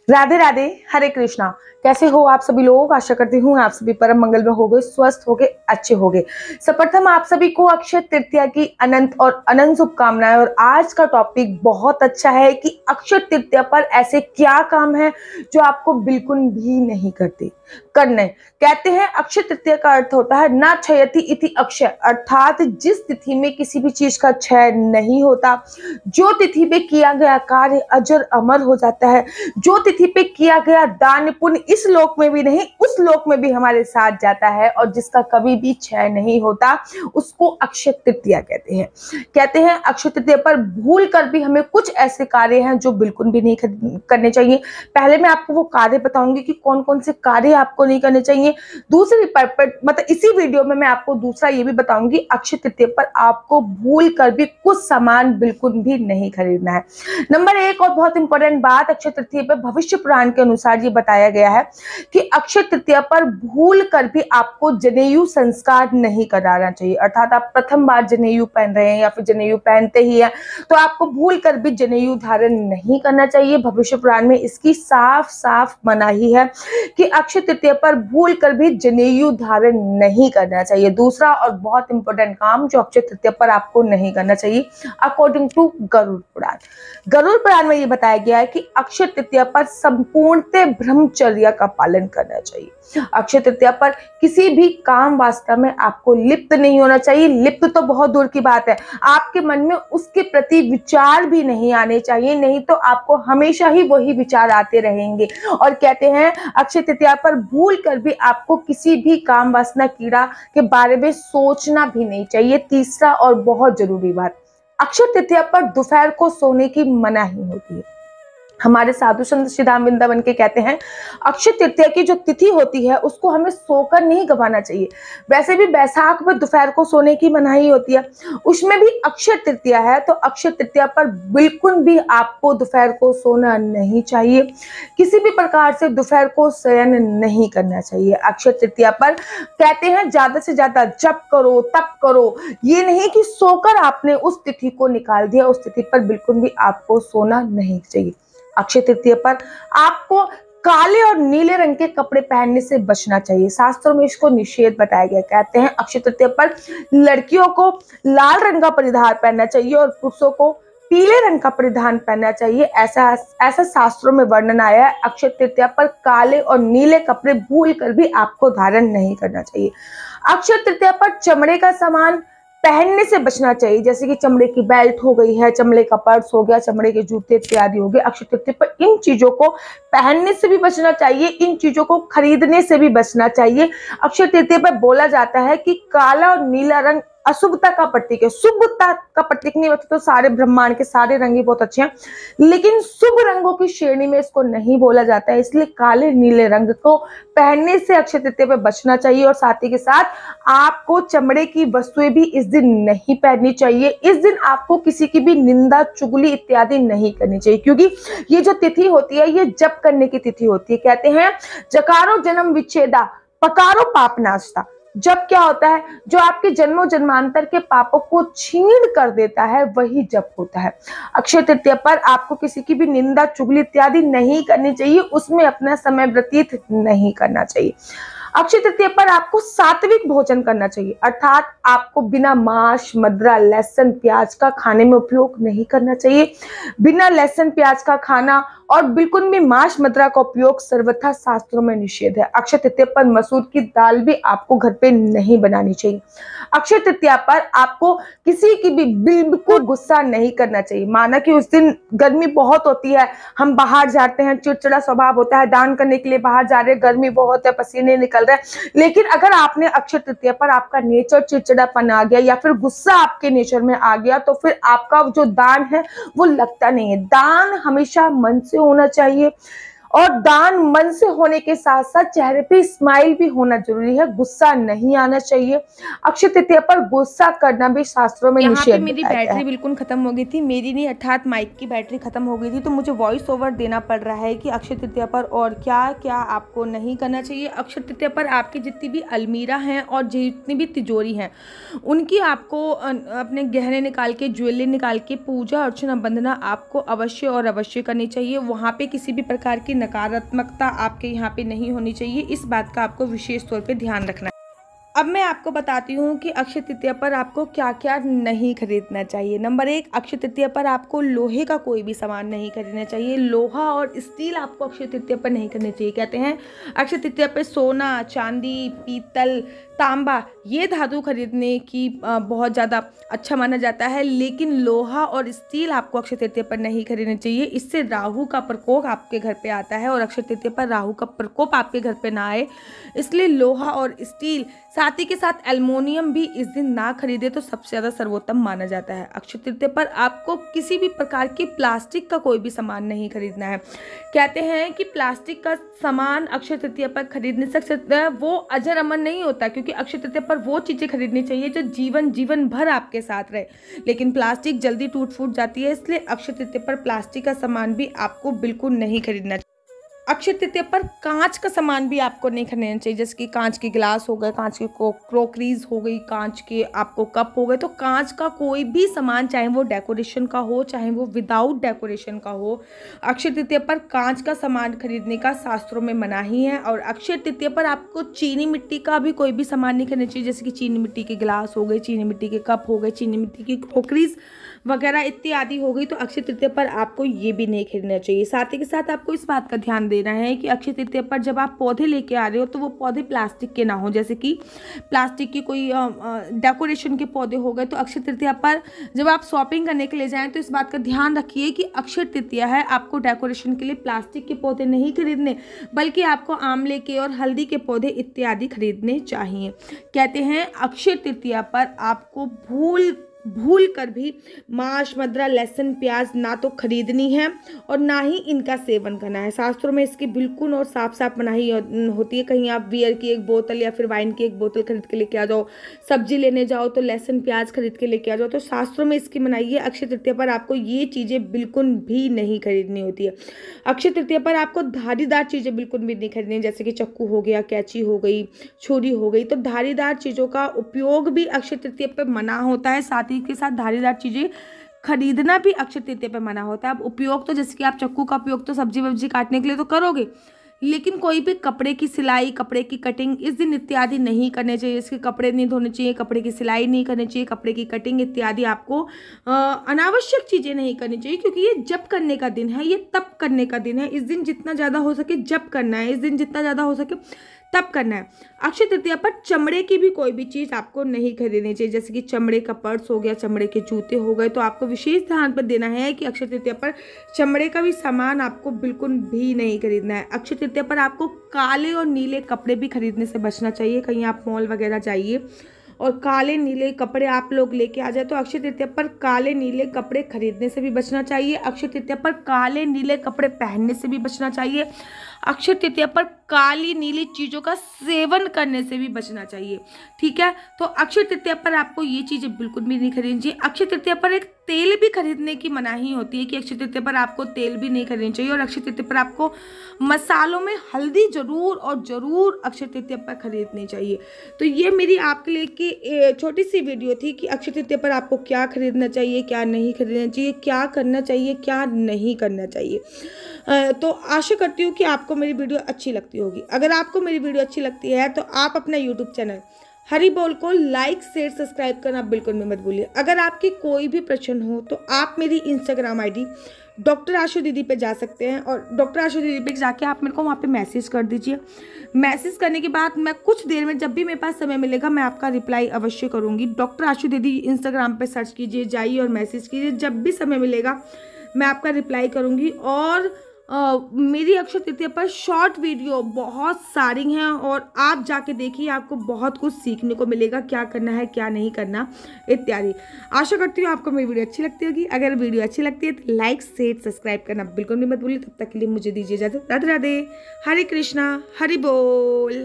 राधे राधे, हरे कृष्णा। कैसे हो आप सभी लोग? आशा करती हूँ आप सभी परम मंगल में होगे, स्वस्थ होगे, अच्छे होगे। सर्वप्रथम आप सभी को अक्षय तृतीया की अनंत और अनंत शुभकामनाएं। और आज का टॉपिक बहुत अच्छा है कि अक्षय तृतीया पर ऐसे क्या काम है जो आपको बिल्कुल भी नहीं करने। कहते हैं अक्षय तृतीया का अर्थ होता है ना क्षयति इति अक्षय, अर्थात जिस तिथि में किसी भी चीज का क्षय नहीं होता, जो तिथि पे किया गया कार्य अजर अमर हो जाता है, जो तिथि पे किया गया दान पुण्य इस लोक में भी नहीं उस लोक में भी हमारे साथ जाता है, और जिसका कभी भी क्षय नहीं होता, उसको अक्षय तृतीया कहते हैं। कहते हैं अक्षय तृतीया पर भूल कर भी हमें कुछ ऐसे कार्य हैं जो बिल्कुल भी नहीं करने चाहिए। पहले मैं आपको वो कार्य बताऊंगी कि कौन कौन से कार्य आपको नहीं करने चाहिए। दूसरी मतलब इसी वीडियो में मैं आपको दूसरा ये भी बताऊंगी, अक्षय तृतीया पर आपको भूल कर भी कुछ सामान बिल्कुल भी नहीं खरीदना है। नंबर एक और बहुत इंपॉर्टेंट बात, अक्षय तृतीया पर भविष्य पुराण के अनुसार ये बताया गया है कि अक्षय तृतीया पर भूल कर भी आपको जनेयू संस्कार नहीं कराना चाहिए। अर्थात आप प्रथम बार जनेयू पहन रहे हैं या फिर जनेयू पहनते ही है तो आपको भूल कर भी जनेयू धारण नहीं करना चाहिए। भविष्य पुराण में इसकी साफ साफ मनाही है कि अक्षय तृतीया पर भूल कर भी जनेयू धारण नहीं करना चाहिए। दूसरा और बहुत इंपॉर्टेंट काम जो अक्षय तृतीया पर आपको नहीं करना चाहिए, अकॉर्डिंग टू गरुड़ पुराण। गरुड़ पुराण में ये बताया गया है कि अक्षय तृतीया पर संपूर्णतः ब्रह्मचर्य का पालन करना चाहिए। अक्षय तृतीया पर किसी भी काम वास्तव में आपको लिप्त नहीं होना चाहिए। लिप्त तो बहुत दूर की बात है, आपके मन में उसके प्रति विचार भी नहीं आने चाहिए, नहीं तो आपको हमेशा ही वही विचार आते रहेंगे। और कहते हैं अक्षय तृतीया पर भूल कर भी आपको किसी भी काम वासना कीड़ा के बारे में सोचना भी नहीं चाहिए। तीसरा और बहुत जरूरी बात, अक्षय तृतीया पर दोपहर को सोने की मनाही होती है। हमारे साधु संत श्री धाम वृंदावन के कहते हैं अक्षय तृतीया की जो तिथि होती है उसको हमें सोकर नहीं गंवाना चाहिए। वैसे भी बैसाख में दोपहर को सोने की मनाही होती है, उसमें भी अक्षय तृतीया है तो अक्षय तृतीया पर बिल्कुल भी आपको दोपहर को सोना नहीं चाहिए। किसी भी प्रकार से दोपहर को शयन नहीं करना चाहिए। अक्षय तृतीया पर कहते हैं ज्यादा से ज्यादा जप करो, तप करो, ये नहीं कि सोकर आपने उस तिथि को निकाल दिया। उस तिथि पर बिल्कुल भी आपको सोना नहीं चाहिए। अक्षय तृतीया पर आपको काले और नीले रंग के कपड़े पहनने से बचना चाहिए। शास्त्रों में इसको निषेध बताया गया। कहते हैं अक्षय तृतीया पर लड़कियों को लाल रंग का परिधान पहनना चाहिए और पुरुषों को पीले रंग का परिधान पहनना चाहिए। ऐसा शास्त्रों में वर्णन आया है। अक्षय तृतीया पर काले और नीले कपड़े भूल कर भी आपको धारण नहीं करना चाहिए। अक्षय तृतीया पर चमड़े का सामान पहनने से बचना चाहिए, जैसे कि चमड़े की बेल्ट हो गई है, चमड़े का पर्स हो गया, चमड़े के जूते इत्यादि हो गए। अक्षय तृतीया पर इन चीजों को पहनने से भी बचना चाहिए, इन चीजों को खरीदने से भी बचना चाहिए। अक्षय तृतीया पर बोला जाता है कि काला और नीला रंग अशुभता का प्रतीक है। शुभता का प्रतीक नहीं होता तो सारे ब्रह्मांड के सारे रंग ही बहुत अच्छे हैं, लेकिन शुभ रंगों की श्रेणी में इसको नहीं बोला जाता है। इसलिए काले नीले रंग को पहनने से अक्षय तृतीया पर बचना चाहिए। और साथ ही के साथ आपको चमड़े की वस्तुएं भी इस दिन नहीं पहननी चाहिए। इस दिन आपको किसी की भी निंदा चुगली इत्यादि नहीं करनी चाहिए, क्योंकि ये जो तिथि होती है ये जप करने की तिथि होती है। कहते हैं जकारो जन्म विच्छेदा पकारो पाप नाशता। जब क्या होता है, जो आपके जन्मों जन्मांतर के पापों को छीन कर देता है वही जप होता है। अक्षय तृतीया पर आपको किसी की भी निंदा चुगली इत्यादि नहीं करनी चाहिए, उसमें अपना समय व्यतीत नहीं करना चाहिए। अक्षय तृतीया पर आपको सात्विक भोजन करना चाहिए, अर्थात आपको बिना मांस मदिरा लहसुन प्याज का खाने में उपयोग नहीं करना चाहिए। बिना लहसुन प्याज का खाना और बिल्कुल भी मांस मदिरा का उपयोग सर्वथा शास्त्रों में निषेध है। अक्षय तृतीया पर मसूर की दाल भी आपको घर पे नहीं बनानी चाहिए। अक्षय तृतीया पर आपको किसी की भी बिल्कुल गुस्सा नहीं करना चाहिए। माना कि उस दिन गर्मी बहुत होती है, हम बाहर जाते हैं, चिड़चिड़ा स्वभाव होता है, दान करने के लिए बाहर जा रहे हैं, गर्मी बहुत है, पसीने निकल रहे हैं, लेकिन अगर आपने अक्षय तृतीया पर आपका नेचर चिड़चिड़ापन आ गया या फिर गुस्सा आपके नेचर में आ गया तो फिर आपका जो दान है वो लगता नहीं है। दान हमेशा मन से होना चाहिए, और दान मन से होने के साथ साथ चेहरे पे स्माइल भी होना जरूरी है, गुस्सा नहीं आना चाहिए। अक्षय तृतीया पर गुस्सा करना भी शास्त्रों में निषेध है। मेरी बैटरी बिल्कुल खत्म हो गई थी, मेरी नहीं अर्थात माइक की बैटरी खत्म हो गई थी, तो मुझे वॉइस ओवर देना पड़ रहा है कि अक्षय तृतीया पर और क्या क्या आपको नहीं करना चाहिए। अक्षय तृतीया पर आपकी जितनी भी अलमीरा हैं और जितनी भी तिजोरी हैं उनकी आपको अपने गहने निकाल के, ज्वेलरी निकाल के पूजा अर्चना वंदना आपको अवश्य और अवश्य करनी चाहिए। वहाँ पे किसी भी प्रकार की नकारात्मकता आपके यहाँ पे नहीं होनी चाहिए। इस बात का आपको विशेष तौर पे ध्यान रखना है। अब मैं आपको बताती हूँ कि अक्षय तृतीया पर आपको क्या क्या नहीं खरीदना चाहिए। नंबर 1, अक्षय तृतीया पर आपको लोहे का कोई भी सामान नहीं खरीदना चाहिए। लोहा और स्टील आपको अक्षय तृतीया पर नहीं खरीदना चाहिए। कहते हैं अक्षय तृतीया पर सोना, चांदी, पीतल, तांबा ये धातु खरीदने की बहुत ज़्यादा अच्छा माना जाता है, लेकिन लोहा और स्टील आपको अक्षय तृतीया पर नहीं खरीदना चाहिए। इससे राहु का प्रकोप आपके घर पे आता है और अक्षय तृतीया पर राहु का प्रकोप आपके घर पे ना आए, इसलिए लोहा और स्टील साथ ही के साथ एल्युमिनियम भी इस दिन ना खरीदे तो सबसे ज़्यादा सर्वोत्तम माना जाता है। अक्षय तृतीया पर आपको किसी भी प्रकार की प्लास्टिक का कोई भी सामान नहीं खरीदना है। कहते हैं कि प्लास्टिक का सामान अक्षय तृतीया पर खरीदने से वो अजर अमर नहीं होता, क्योंकि अक्षय तृतीया पर वो चीज़ें खरीदनी चाहिए जो जीवन भर आपके साथ रहे, लेकिन प्लास्टिक जल्दी टूट फूट जाती है, इसलिए अक्षय तृतीया पर प्लास्टिक का सामान भी आपको बिल्कुल नहीं खरीदना चाहिए। अक्षय तृतीया पर कांच का सामान भी आपको नहीं खरीदना चाहिए, जैसे कि कांच के गिलास हो गए, कांच की क्रोकरीज हो गई, कांच के आपको कप हो गए। तो कांच का कोई भी सामान, चाहे वो डेकोरेशन का हो चाहे वो विदाउट डेकोरेशन का हो, अक्षय तृतीया पर कांच का सामान खरीदने का शास्त्रों में मनाही है। और अक्षय तृतीया पर आपको चीनी मिट्टी का भी कोई भी सामान नहीं खरीदना चाहिए, जैसे कि चीनी मिट्टी के गिलास हो गए, चीनी मिट्टी के कप हो गए, चीनी मिट्टी की क्रोकरीज वगैरह इत्यादि हो गई। तो अक्षय तृतीया पर आपको ये भी नहीं खरीदना चाहिए। साथ ही के साथ आपको इस बात का ध्यान देना है कि अक्षय तृतीया पर जब आप पौधे लेके आ रहे हो तो वो पौधे प्लास्टिक के ना हो, जैसे कि प्लास्टिक की कोई डेकोरेशन के पौधे हो गए। तो अक्षय तृतीया पर जब आप शॉपिंग करने के लिए जाएं तो इस बात का ध्यान रखिए कि अक्षय तृतीया है, आपको डेकोरेशन के लिए प्लास्टिक के पौधे नहीं खरीदने, बल्कि आपको आंवले के और हल्दी के पौधे इत्यादि खरीदने चाहिए। कहते हैं अक्षय तृतीया पर आपको भूल कर भी मांस, मदिरा, लहसुन, प्याज ना तो खरीदनी है और ना ही इनका सेवन करना है। शास्त्रों में इसकी बिल्कुल और साफ साफ मनाही होती है। कहीं आप बियर की एक बोतल या फिर वाइन की एक बोतल खरीद के लेके आ जाओ, सब्जी लेने जाओ तो लहसुन प्याज खरीद के लेके आ जाओ, तो शास्त्रों में इसकी मनाही है। अक्षय तृतीया पर आपको ये चीज़ें बिल्कुल भी नहीं खरीदनी होती है। अक्षय तृतीया पर आपको धारीदार चीज़ें बिल्कुल भी नहीं खरीदनी, जैसे कि चक्कू हो गया, कैंची हो गई, छुरी हो गई। तो धारीदार चीज़ों का उपयोग भी अक्षय तृतीया पर मना होता है। साथ ही के साथ धारीदार चीजें खरीदना भी अक्षय तृतीया पर मना होता है। अब उपयोग तो जैसे कि आप चक्कू का उपयोग तो सब्जी वब्जी काटने के लिए तो करोगे, लेकिन कोई भी कपड़े की सिलाई, कपड़े की कटिंग इस दिन इत्यादि नहीं करने चाहिए। इसके कपड़े नहीं धोने चाहिए, कपड़े की सिलाई नहीं करनी चाहिए, कपड़े की कटिंग इत्यादि आपको अनावश्यक चीज़ें नहीं करनी चाहिए, क्योंकि ये जप करने का दिन है, ये तप करने का दिन है। इस दिन जितना ज़्यादा हो सके जप करना है, इस दिन जितना ज़्यादा हो सके तब करना है। अक्षय तृतीया पर चमड़े की भी कोई भी चीज़ आपको नहीं खरीदनी चाहिए, जैसे कि चमड़े का पर्स हो गया, चमड़े के जूते हो गए। तो आपको विशेष ध्यान पर देना है कि अक्षय तृतीया पर चमड़े का भी सामान आपको बिल्कुल भी नहीं खरीदना है। अक्षय तृतीया पर आपको काले और नीले कपड़े भी खरीदने से बचना चाहिए। कहीं आप मॉल वगैरह जाइए और काले नीले कपड़े आप लोग लेके आ जाए तो अक्षय तृतीया पर काले नीले कपड़े खरीदने से भी बचना चाहिए। अक्षय तृतीया पर काले नीले कपड़े पहनने से भी बचना चाहिए। अक्षय तृतीया पर काली नीली चीज़ों का सेवन करने से भी बचना चाहिए। ठीक है, तो अक्षय तृतीया पर आपको ये चीज़ें बिल्कुल भी नहीं खरीदनी चाहिए। अक्षय तृतीया पर एक तेल भी खरीदने की मनाही होती है कि अक्षय तृतीया पर आपको तेल भी नहीं खरीदनी चाहिए। और अक्षय तृतीया पर आपको मसालों में हल्दी जरूर अक्षय तृतीया पर खरीदनी चाहिए। तो ये मेरी आपके लिए की छोटी सी वीडियो थी कि अक्षय तृतीया पर आपको क्या खरीदना चाहिए, क्या नहीं खरीदना चाहिए, क्या करना चाहिए, क्या नहीं करना चाहिए। तो आशा करती हूँ कि आपको मेरी वीडियो अच्छी लगती होगी। अगर आपको मेरी वीडियो अच्छी लगती है तो आप अपना यूट्यूब चैनल हरी बोल को लाइक, शेयर, सब्सक्राइब करना बिल्कुल भी मत भूलिए। अगर आपकी कोई भी प्रश्न हो तो आप मेरी इंस्टाग्राम आईडी डॉक्टर आशु दीदी पे जा सकते हैं और डॉक्टर आशु दीदी पे जाके आप मेरे को वहाँ पे मैसेज कर दीजिए। मैसेज करने के बाद मैं कुछ देर में, जब भी मेरे पास समय मिलेगा, मैं आपका रिप्लाई अवश्य करूँगी। डॉक्टर आशु दीदी इंस्टाग्राम पे सर्च कीजिए, जाइए और मैसेज कीजिए। जब भी समय मिलेगा मैं आपका रिप्लाई करूँगी। और मेरी अक्षय तृतीया पर शॉर्ट वीडियो बहुत सारी हैं और आप जाके देखिए, आपको बहुत कुछ सीखने को मिलेगा, क्या करना है, क्या नहीं करना इत्यादि। आशा करती हूँ आपको मेरी वीडियो अच्छी लगती होगी। अगर वीडियो अच्छी लगती है तो लाइक, शेयर, सब्सक्राइब करना बिल्कुल भी मत भूलिए। तब तक के लिए मुझे दीजिए इजाजत। राधे राधे, हरे कृष्णा, हरि बोल।